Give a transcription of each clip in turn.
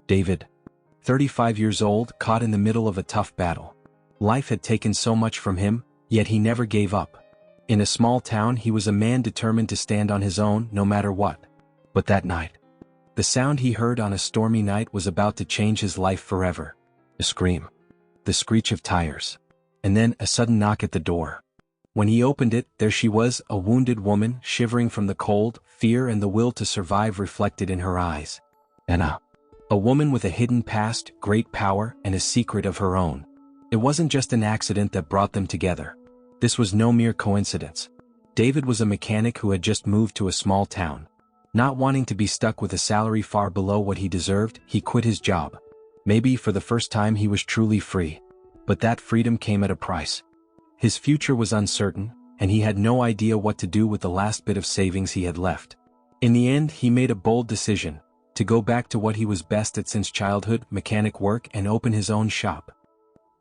David, 35 years old, caught in the middle of a tough battle. Life had taken so much from him, yet he never gave up. In a small town, he was a man determined to stand on his own no matter what. But that night, the sound he heard on a stormy night was about to change his life forever. A scream. The screech of tires. And then a sudden knock at the door. When he opened it, there she was, a wounded woman, shivering from the cold, fear and the will to survive reflected in her eyes. Anna. A woman with a hidden past, great power, and a secret of her own. It wasn't just an accident that brought them together. This was no mere coincidence. David was a mechanic who had just moved to a small town. Not wanting to be stuck with a salary far below what he deserved, he quit his job. Maybe for the first time he was truly free. But that freedom came at a price. His future was uncertain, and he had no idea what to do with the last bit of savings he had left. In the end, he made a bold decision, to go back to what he was best at since childhood, mechanic work, and open his own shop.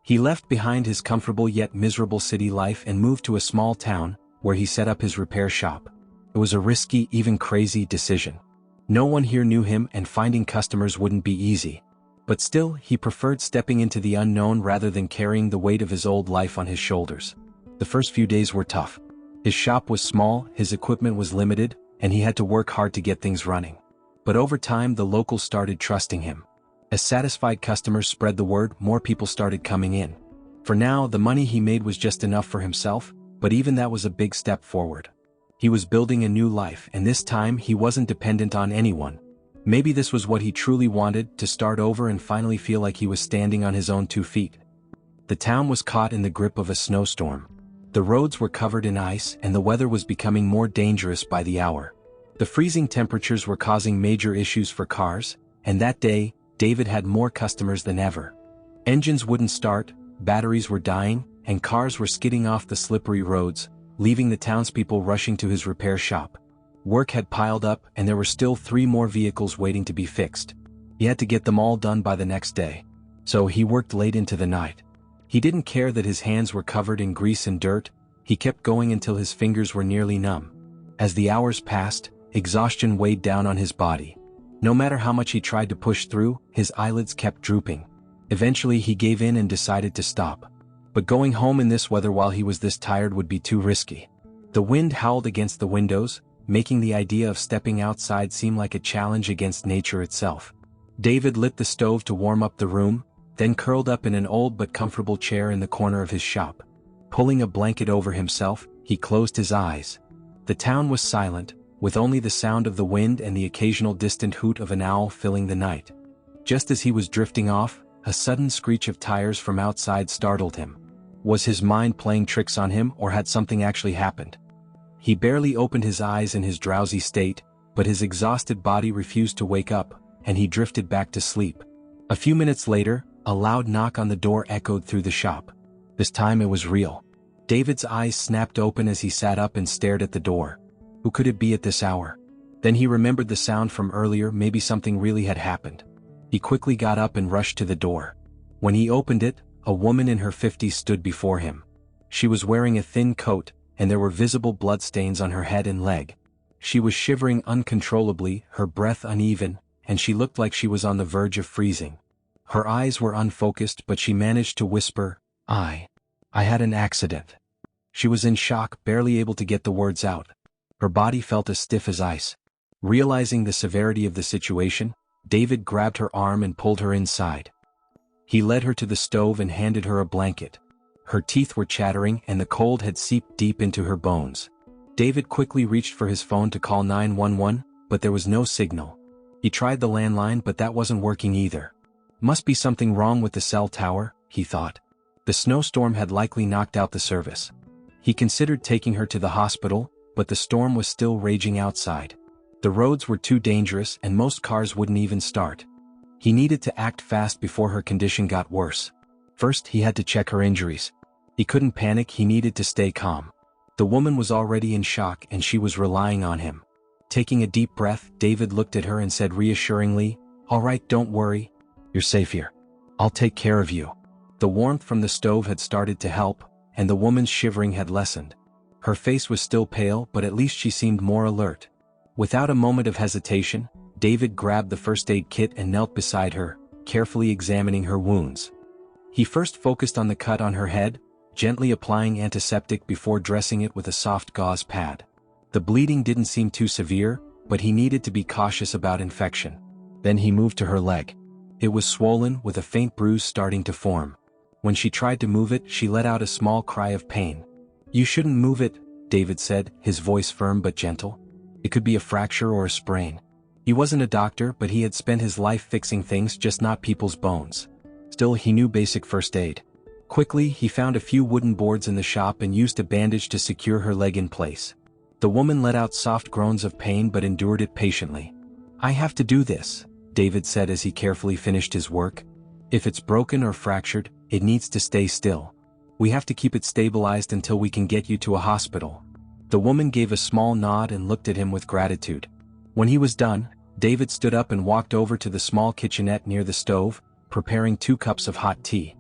He left behind his comfortable yet miserable city life and moved to a small town, where he set up his repair shop. It was a risky, even crazy decision. No one here knew him and finding customers wouldn't be easy. But still, he preferred stepping into the unknown rather than carrying the weight of his old life on his shoulders. The first few days were tough. His shop was small, his equipment was limited, and he had to work hard to get things running. But over time, the locals started trusting him. As satisfied customers spread the word, more people started coming in. For now, the money he made was just enough for himself, but even that was a big step forward. He was building a new life, and this time he wasn't dependent on anyone. Maybe this was what he truly wanted, to start over and finally feel like he was standing on his own 2 feet. The town was caught in the grip of a snowstorm. The roads were covered in ice, and the weather was becoming more dangerous by the hour. The freezing temperatures were causing major issues for cars, and that day, David had more customers than ever. Engines wouldn't start, batteries were dying, and cars were skidding off the slippery roads, leaving the townspeople rushing to his repair shop. Work had piled up, and there were still 3 more vehicles waiting to be fixed. He had to get them all done by the next day. So he worked late into the night. He didn't care that his hands were covered in grease and dirt. He kept going until his fingers were nearly numb. As the hours passed, exhaustion weighed down on his body. No matter how much he tried to push through, his eyelids kept drooping. Eventually he gave in and decided to stop. But going home in this weather while he was this tired would be too risky. The wind howled against the windows, making the idea of stepping outside seem like a challenge against nature itself. David lit the stove to warm up the room, then curled up in an old but comfortable chair in the corner of his shop. Pulling a blanket over himself, he closed his eyes. The town was silent, with only the sound of the wind and the occasional distant hoot of an owl filling the night. Just as he was drifting off, a sudden screech of tires from outside startled him. Was his mind playing tricks on him, or had something actually happened? He barely opened his eyes in his drowsy state, but his exhausted body refused to wake up, and he drifted back to sleep. A few minutes later, a loud knock on the door echoed through the shop. This time it was real. David's eyes snapped open as he sat up and stared at the door. Who could it be at this hour? Then he remembered the sound from earlier, maybe something really had happened. He quickly got up and rushed to the door. When he opened it, a woman in her 50s stood before him. She was wearing a thin coat, and there were visible bloodstains on her head and leg. She was shivering uncontrollably, her breath uneven, and she looked like she was on the verge of freezing. Her eyes were unfocused, but she managed to whisper, I had an accident." She was in shock, barely able to get the words out. Her body felt as stiff as ice. Realizing the severity of the situation, David grabbed her arm and pulled her inside. He led her to the stove and handed her a blanket. Her teeth were chattering and the cold had seeped deep into her bones. David quickly reached for his phone to call 911, but there was no signal. He tried the landline, but that wasn't working either. Must be something wrong with the cell tower, he thought. The snowstorm had likely knocked out the service. He considered taking her to the hospital, but the storm was still raging outside. The roads were too dangerous and most cars wouldn't even start. He needed to act fast before her condition got worse. First, he had to check her injuries. He couldn't panic, he needed to stay calm. The woman was already in shock and she was relying on him. Taking a deep breath, David looked at her and said reassuringly, "All right, don't worry. You're safe here. I'll take care of you." The warmth from the stove had started to help, and the woman's shivering had lessened. Her face was still pale, but at least she seemed more alert. Without a moment of hesitation, David grabbed the first aid kit and knelt beside her, carefully examining her wounds. He first focused on the cut on her head, gently applying antiseptic before dressing it with a soft gauze pad. The bleeding didn't seem too severe, but he needed to be cautious about infection. Then he moved to her leg. It was swollen, with a faint bruise starting to form. When she tried to move it, she let out a small cry of pain. "You shouldn't move it," David said, his voice firm but gentle. "It could be a fracture or a sprain." He wasn't a doctor, but he had spent his life fixing things, just not people's bones. Still, he knew basic first aid. Quickly, he found a few wooden boards in the shop and used a bandage to secure her leg in place. The woman let out soft groans of pain but endured it patiently. "I have to do this," David said as he carefully finished his work. "If it's broken or fractured, it needs to stay still. We have to keep it stabilized until we can get you to a hospital." The woman gave a small nod and looked at him with gratitude. When he was done, David stood up and walked over to the small kitchenette near the stove, preparing 2 cups of hot tea.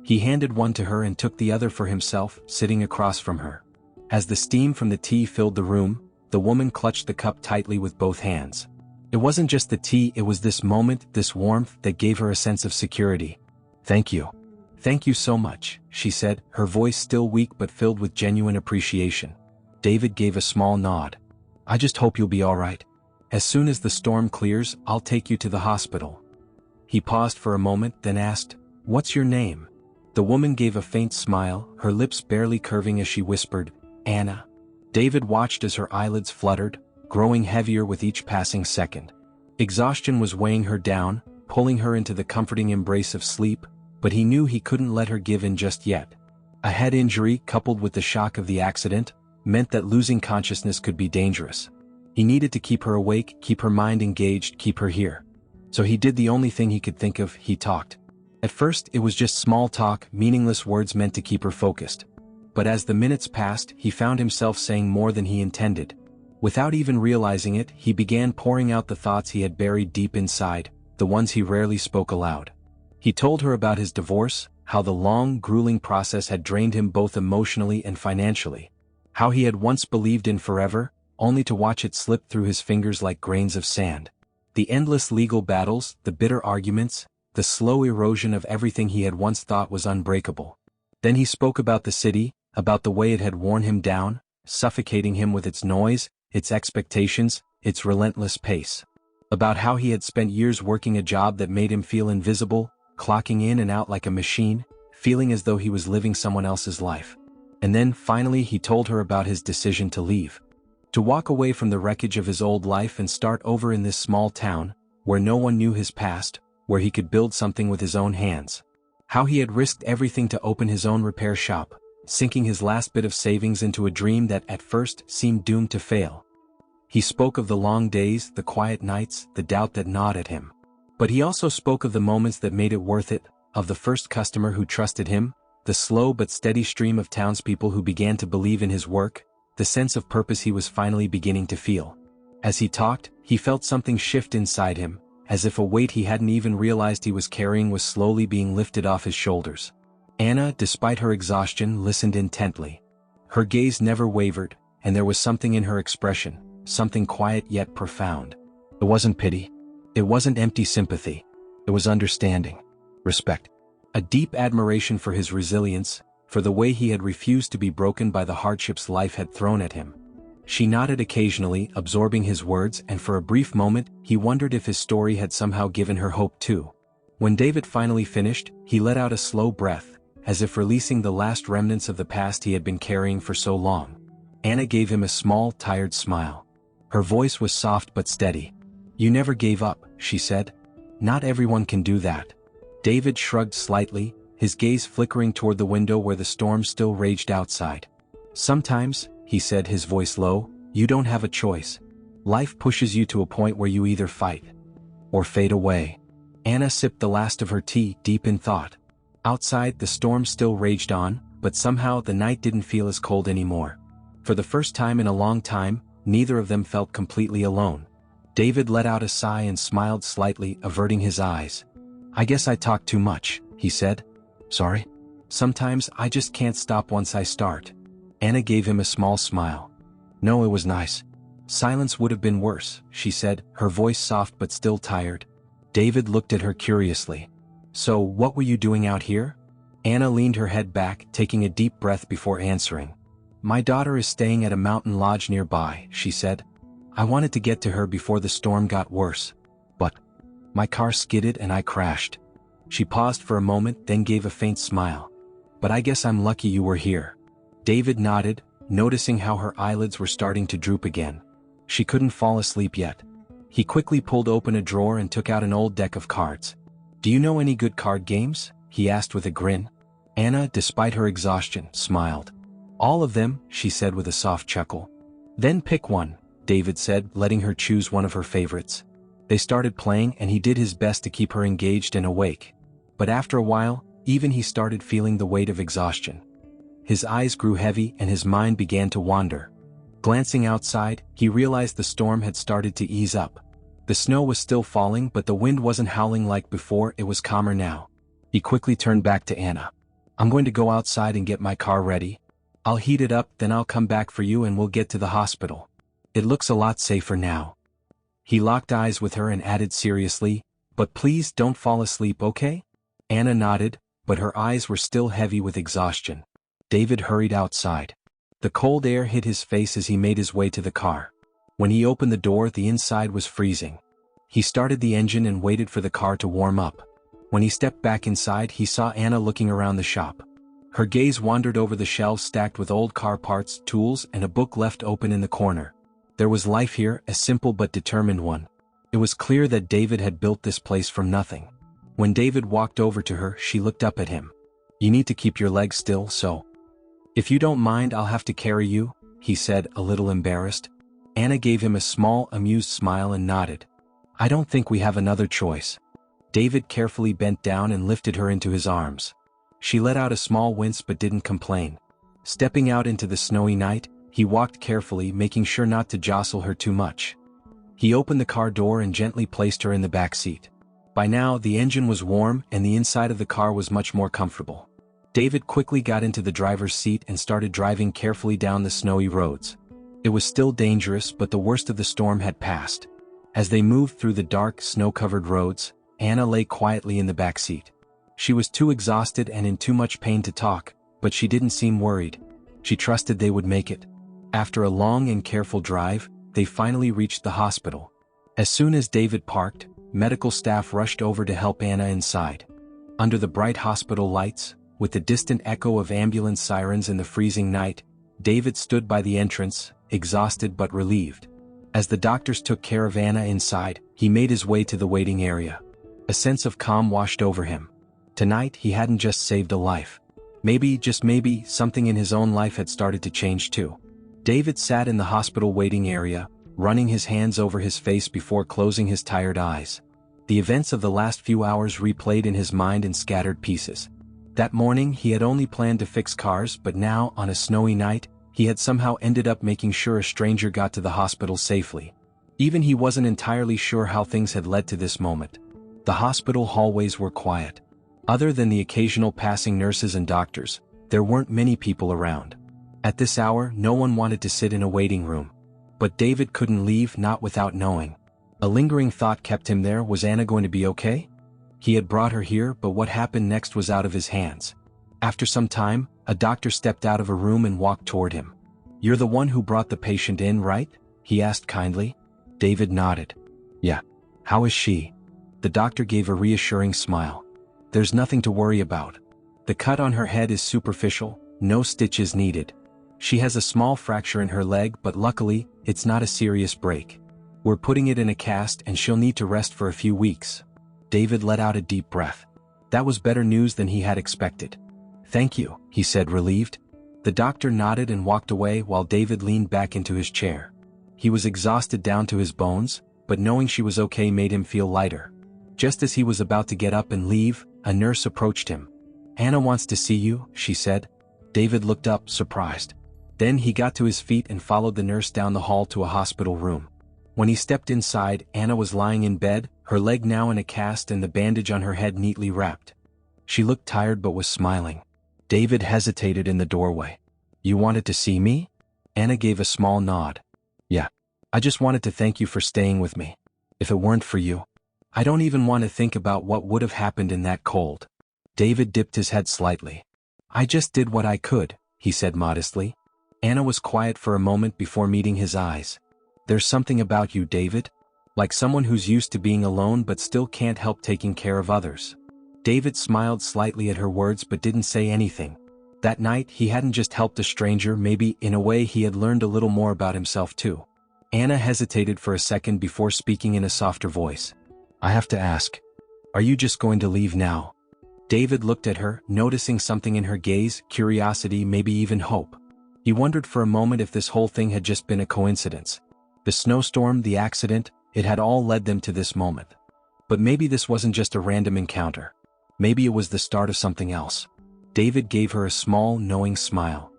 He handed one to her and took the other for himself, sitting across from her. As the steam from the tea filled the room, the woman clutched the cup tightly with both hands. It wasn't just the tea, it was this moment, this warmth, that gave her a sense of security. "Thank you. Thank you so much," she said, her voice still weak but filled with genuine appreciation. David gave a small nod. "I just hope you'll be all right. As soon as the storm clears, I'll take you to the hospital." He paused for a moment, then asked, "What's your name?" The woman gave a faint smile, her lips barely curving as she whispered, "Anna." David watched as her eyelids fluttered, growing heavier with each passing second. Exhaustion was weighing her down, pulling her into the comforting embrace of sleep, but he knew he couldn't let her give in just yet. A head injury, coupled with the shock of the accident, meant that losing consciousness could be dangerous. He needed to keep her awake, keep her mind engaged, keep her here. So he did the only thing he could think of: he talked. At first, it was just small talk, meaningless words meant to keep her focused. But as the minutes passed, he found himself saying more than he intended. Without even realizing it, he began pouring out the thoughts he had buried deep inside, the ones he rarely spoke aloud. He told her about his divorce, how the long, grueling process had drained him both emotionally and financially. How he had once believed in forever, only to watch it slip through his fingers like grains of sand. The endless legal battles, the bitter arguments, the slow erosion of everything he had once thought was unbreakable. Then he spoke about the city, about the way it had worn him down, suffocating him with its noise, its expectations, its relentless pace. About how he had spent years working a job that made him feel invisible, clocking in and out like a machine, feeling as though he was living someone else's life. And then, finally, he told her about his decision to leave. To walk away from the wreckage of his old life and start over in this small town, where no one knew his past, where he could build something with his own hands. How he had risked everything to open his own repair shop, sinking his last bit of savings into a dream that at first seemed doomed to fail. He spoke of the long days, the quiet nights, the doubt that gnawed at him. But he also spoke of the moments that made it worth it, of the first customer who trusted him, the slow but steady stream of townspeople who began to believe in his work, the sense of purpose he was finally beginning to feel. As he talked, he felt something shift inside him, as if a weight he hadn't even realized he was carrying was slowly being lifted off his shoulders. Anna, despite her exhaustion, listened intently. Her gaze never wavered, and there was something in her expression, something quiet yet profound. It wasn't pity. It wasn't empty sympathy. It was understanding. Respect. A deep admiration for his resilience, for the way he had refused to be broken by the hardships life had thrown at him. She nodded occasionally, absorbing his words, and for a brief moment, he wondered if his story had somehow given her hope too. When David finally finished, he let out a slow breath, as if releasing the last remnants of the past he had been carrying for so long. Anna gave him a small, tired smile. Her voice was soft but steady. "You never gave up," she said. "Not everyone can do that." David shrugged slightly, his gaze flickering toward the window where the storm still raged outside. "Sometimes," he said, his voice low, "you don't have a choice. Life pushes you to a point where you either fight or fade away." Anna sipped the last of her tea, deep in thought. Outside, the storm still raged on, but somehow the night didn't feel as cold anymore. For the first time in a long time, neither of them felt completely alone. David let out a sigh and smiled slightly, averting his eyes. "I guess I talk too much," he said. "Sorry? Sometimes I just can't stop once I start." Anna gave him a small smile. "No, it was nice. Silence would have been worse, she said, her voice soft but still tired. David looked at her curiously. So, what were you doing out here? Anna leaned her head back, taking a deep breath before answering. My daughter is staying at a mountain lodge nearby, she said. I wanted to get to her before the storm got worse. But my car skidded and I crashed. She paused for a moment, then gave a faint smile. But I guess I'm lucky you were here. David nodded, noticing how her eyelids were starting to droop again. She couldn't fall asleep yet. He quickly pulled open a drawer and took out an old deck of cards. Do you know any good card games? He asked with a grin. Anna, despite her exhaustion, smiled. All of them, she said with a soft chuckle. Then pick one, David said, letting her choose one of her favorites. They started playing and he did his best to keep her engaged and awake. But after a while, even he started feeling the weight of exhaustion. His eyes grew heavy and his mind began to wander. Glancing outside, he realized the storm had started to ease up. The snow was still falling, but the wind wasn't howling like before, it was calmer now. He quickly turned back to Anna. I'm going to go outside and get my car ready. I'll heat it up, then I'll come back for you and we'll get to the hospital. It looks a lot safer now. He locked eyes with her and added seriously, but please don't fall asleep, okay? Anna nodded, but her eyes were still heavy with exhaustion. David hurried outside. The cold air hit his face as he made his way to the car. When he opened the door, the inside was freezing. He started the engine and waited for the car to warm up. When he stepped back inside, he saw Anna looking around the shop. Her gaze wandered over the shelves stacked with old car parts, tools, and a book left open in the corner. There was life here, a simple but determined one. It was clear that David had built this place from nothing. When David walked over to her, she looked up at him. You need to keep your legs still, so. If you don't mind, I'll have to carry you, he said, a little embarrassed. Anna gave him a small, amused smile and nodded. I don't think we have another choice. David carefully bent down and lifted her into his arms. She let out a small wince but didn't complain. Stepping out into the snowy night, he walked carefully, making sure not to jostle her too much. He opened the car door and gently placed her in the back seat. By now, the engine was warm and the inside of the car was much more comfortable. David quickly got into the driver's seat and started driving carefully down the snowy roads. It was still dangerous, but the worst of the storm had passed. As they moved through the dark, snow-covered roads, Anna lay quietly in the back seat. She was too exhausted and in too much pain to talk, but she didn't seem worried. She trusted they would make it. After a long and careful drive, they finally reached the hospital. As soon as David parked, medical staff rushed over to help Anna inside. Under the bright hospital lights, with the distant echo of ambulance sirens in the freezing night, David stood by the entrance, exhausted but relieved. As the doctors took care of Anna inside, he made his way to the waiting area. A sense of calm washed over him. Tonight, he hadn't just saved a life. Maybe, just maybe, something in his own life had started to change too. David sat in the hospital waiting area, running his hands over his face before closing his tired eyes. The events of the last few hours replayed in his mind in scattered pieces. That morning, he had only planned to fix cars, but now, on a snowy night, he had somehow ended up making sure a stranger got to the hospital safely. Even he wasn't entirely sure how things had led to this moment. The hospital hallways were quiet. Other than the occasional passing nurses and doctors, there weren't many people around. At this hour, no one wanted to sit in a waiting room. But David couldn't leave, not without knowing. A lingering thought kept him there. Was Anna going to be okay? He had brought her here, but what happened next was out of his hands. After some time, a doctor stepped out of a room and walked toward him. You're the one who brought the patient in, right? He asked kindly. David nodded. Yeah. How is she? The doctor gave a reassuring smile. There's nothing to worry about. The cut on her head is superficial, no stitches needed. She has a small fracture in her leg, but luckily, it's not a serious break. We're putting it in a cast and she'll need to rest for a few weeks. David let out a deep breath. That was better news than he had expected. Thank you, he said, relieved. The doctor nodded and walked away while David leaned back into his chair. He was exhausted down to his bones, but knowing she was okay made him feel lighter. Just as he was about to get up and leave, a nurse approached him. Anna wants to see you, she said. David looked up, surprised. Then he got to his feet and followed the nurse down the hall to a hospital room. When he stepped inside, Anna was lying in bed, her leg now in a cast and the bandage on her head neatly wrapped. She looked tired but was smiling. David hesitated in the doorway. You wanted to see me? Anna gave a small nod. Yeah. I just wanted to thank you for staying with me. If it weren't for you, I don't even want to think about what would have happened in that cold. David dipped his head slightly. I just did what I could, he said modestly. Anna was quiet for a moment before meeting his eyes. There's something about you, David. Like someone who's used to being alone but still can't help taking care of others. David smiled slightly at her words but didn't say anything. That night he hadn't just helped a stranger, maybe in a way he had learned a little more about himself too. Anna hesitated for a second before speaking in a softer voice. I have to ask, are you just going to leave now? David looked at her, noticing something in her gaze, curiosity, maybe even hope. He wondered for a moment if this whole thing had just been a coincidence. The snowstorm, the accident, it had all led them to this moment. But maybe this wasn't just a random encounter. Maybe it was the start of something else. David gave her a small, knowing smile.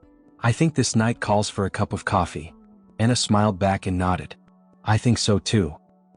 I think this night calls for a cup of coffee. Anna smiled back and nodded. I think so too.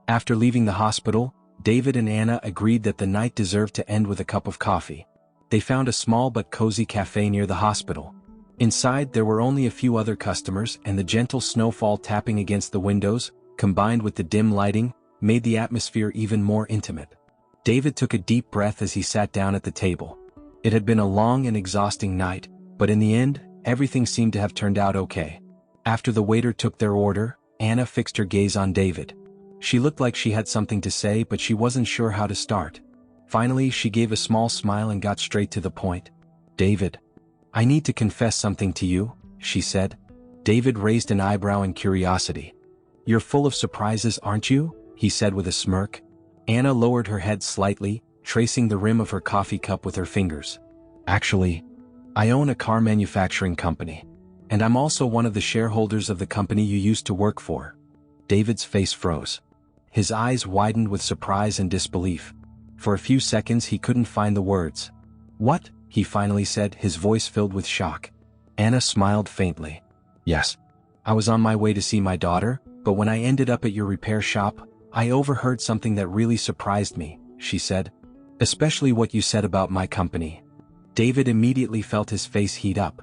After leaving the hospital, David and Anna agreed that the night deserved to end with a cup of coffee. They found a small but cozy cafe near the hospital. Inside there were only a few other customers, and the gentle snowfall tapping against the windows, combined with the dim lighting, made the atmosphere even more intimate. David took a deep breath as he sat down at the table. It had been a long and exhausting night, but in the end, everything seemed to have turned out okay. After the waiter took their order, Anna fixed her gaze on David. She looked like she had something to say, but she wasn't sure how to start. Finally, she gave a small smile and got straight to the point. David, I need to confess something to you, she said. David raised an eyebrow in curiosity. You're full of surprises, aren't you? He said with a smirk. Anna lowered her head slightly, tracing the rim of her coffee cup with her fingers. Actually, I own a car manufacturing company. And I'm also one of the shareholders of the company you used to work for. David's face froze. His eyes widened with surprise and disbelief. For a few seconds he couldn't find the words. What? He finally said, his voice filled with shock. Anna smiled faintly. Yes. I was on my way to see my daughter, but when I ended up at your repair shop, I overheard something that really surprised me, she said. Especially what you said about my company. David immediately felt his face heat up.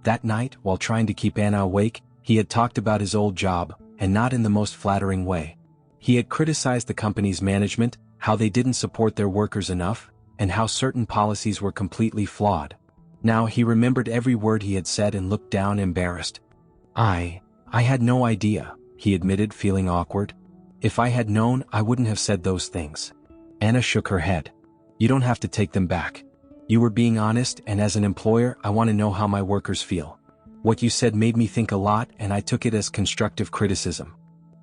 That night, while trying to keep Anna awake, he had talked about his old job, and not in the most flattering way. He had criticized the company's management, how they didn't support their workers enough, and how certain policies were completely flawed. Now he remembered every word he had said and looked down embarrassed. I had no idea, he admitted, feeling awkward. If I had known, I wouldn't have said those things. Anna shook her head. You don't have to take them back. You were being honest, and as an employer, I want to know how my workers feel. What you said made me think a lot, and I took it as constructive criticism.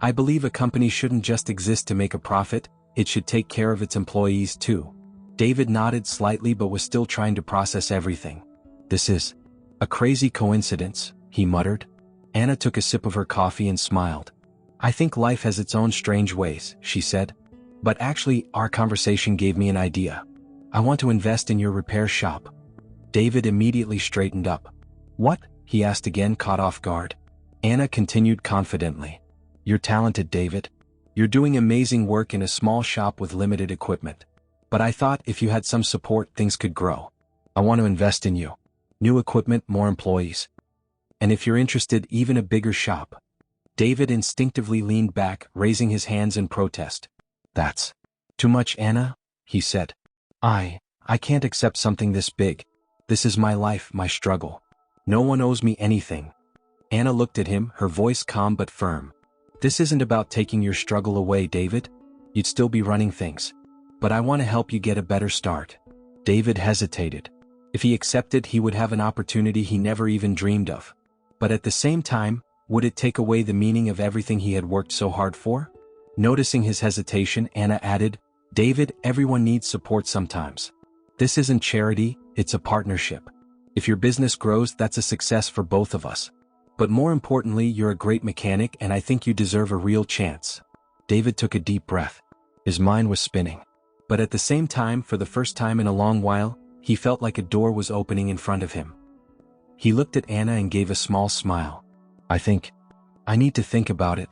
I believe a company shouldn't just exist to make a profit, it should take care of its employees too. David nodded slightly but was still trying to process everything. This is a crazy coincidence, he muttered. Anna took a sip of her coffee and smiled. I think life has its own strange ways, she said. But actually, our conversation gave me an idea. I want to invest in your repair shop. David immediately straightened up. What? He asked again, caught off guard. Anna continued confidently. You're talented, David. You're doing amazing work in a small shop with limited equipment. But I thought if you had some support, things could grow. I want to invest in you. New equipment, more employees. And if you're interested, even a bigger shop. David instinctively leaned back, raising his hands in protest. That's too much, Anna, he said. I can't accept something this big. This is my life, my struggle. No one owes me anything. Anna looked at him, her voice calm but firm. This isn't about taking your struggle away, David. You'd still be running things. But I want to help you get a better start. David hesitated. If he accepted, he would have an opportunity he never even dreamed of. But at the same time, would it take away the meaning of everything he had worked so hard for? Noticing his hesitation, Anna added, David, everyone needs support sometimes. This isn't charity, it's a partnership. If your business grows, that's a success for both of us. But more importantly, you're a great mechanic and I think you deserve a real chance. David took a deep breath. His mind was spinning. But at the same time, for the first time in a long while, he felt like a door was opening in front of him. He looked at Anna and gave a small smile. I need to think about it.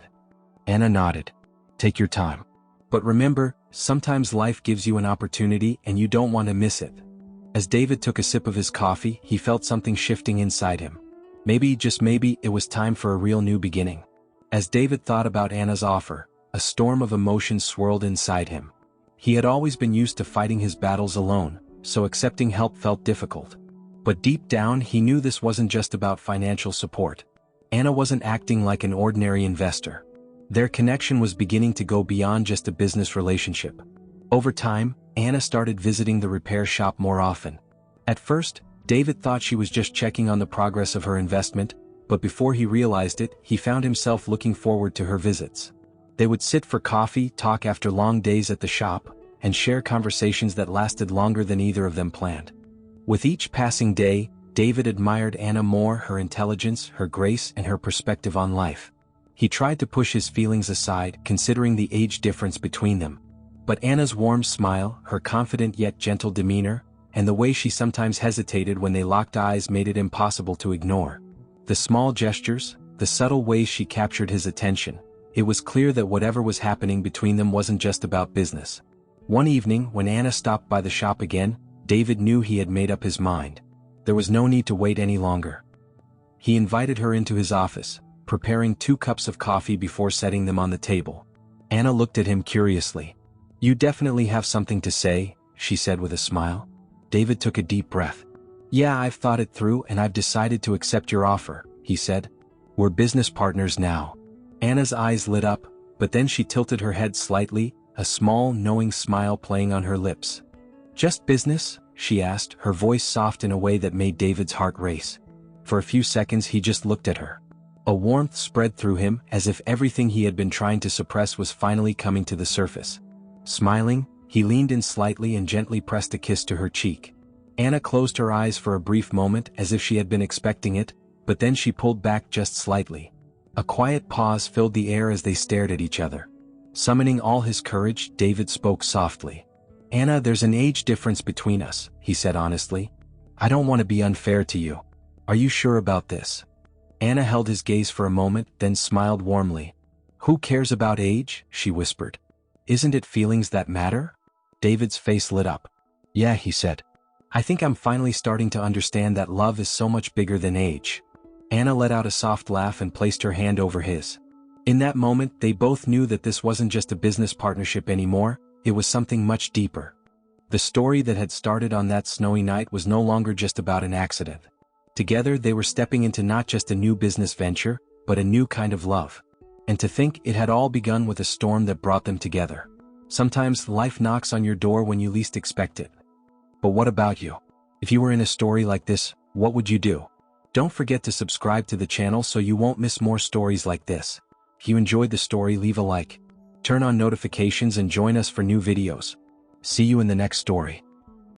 Anna nodded. Take your time. But remember, sometimes life gives you an opportunity and you don't want to miss it. As David took a sip of his coffee, he felt something shifting inside him. Maybe, just maybe, it was time for a real new beginning. As David thought about Anna's offer, a storm of emotions swirled inside him. He had always been used to fighting his battles alone, so accepting help felt difficult. But deep down he knew this wasn't just about financial support. Anna wasn't acting like an ordinary investor. Their connection was beginning to go beyond just a business relationship. Over time, Anna started visiting the repair shop more often. At first, David thought she was just checking on the progress of her investment, but before he realized it, he found himself looking forward to her visits. They would sit for coffee, talk after long days at the shop, and share conversations that lasted longer than either of them planned. With each passing day, David admired Anna more, her intelligence, her grace, and her perspective on life. He tried to push his feelings aside, considering the age difference between them. But Anna's warm smile, her confident yet gentle demeanor, and the way she sometimes hesitated when they locked eyes made it impossible to ignore. The small gestures, the subtle ways she captured his attention, it was clear that whatever was happening between them wasn't just about business. One evening, when Anna stopped by the shop again, David knew he had made up his mind. There was no need to wait any longer. He invited her into his office, preparing 2 cups of coffee before setting them on the table. Anna looked at him curiously. "You definitely have something to say," she said with a smile. David took a deep breath. "Yeah, I've thought it through and I've decided to accept your offer," he said. "We're business partners now." Anna's eyes lit up, but then she tilted her head slightly, a small, knowing smile playing on her lips. "Just business?" she asked, her voice soft in a way that made David's heart race. For a few seconds he just looked at her. A warmth spread through him, as if everything he had been trying to suppress was finally coming to the surface. Smiling, he leaned in slightly and gently pressed a kiss to her cheek. Anna closed her eyes for a brief moment as if she had been expecting it, but then she pulled back just slightly. A quiet pause filled the air as they stared at each other. Summoning all his courage, David spoke softly. "Anna, there's an age difference between us," he said honestly. "I don't want to be unfair to you. Are you sure about this?" Anna held his gaze for a moment, then smiled warmly. "Who cares about age?" she whispered. "Isn't it feelings that matter?" David's face lit up. "Yeah," he said. "I think I'm finally starting to understand that love is so much bigger than age." Anna let out a soft laugh and placed her hand over his. In that moment, they both knew that this wasn't just a business partnership anymore, it was something much deeper. The story that had started on that snowy night was no longer just about an accident. Together they were stepping into not just a new business venture, but a new kind of love. And to think it had all begun with a storm that brought them together. Sometimes life knocks on your door when you least expect it. But what about you? If you were in a story like this, what would you do? Don't forget to subscribe to the channel so you won't miss more stories like this. If you enjoyed the story, leave a like. Turn on notifications and join us for new videos. See you in the next story.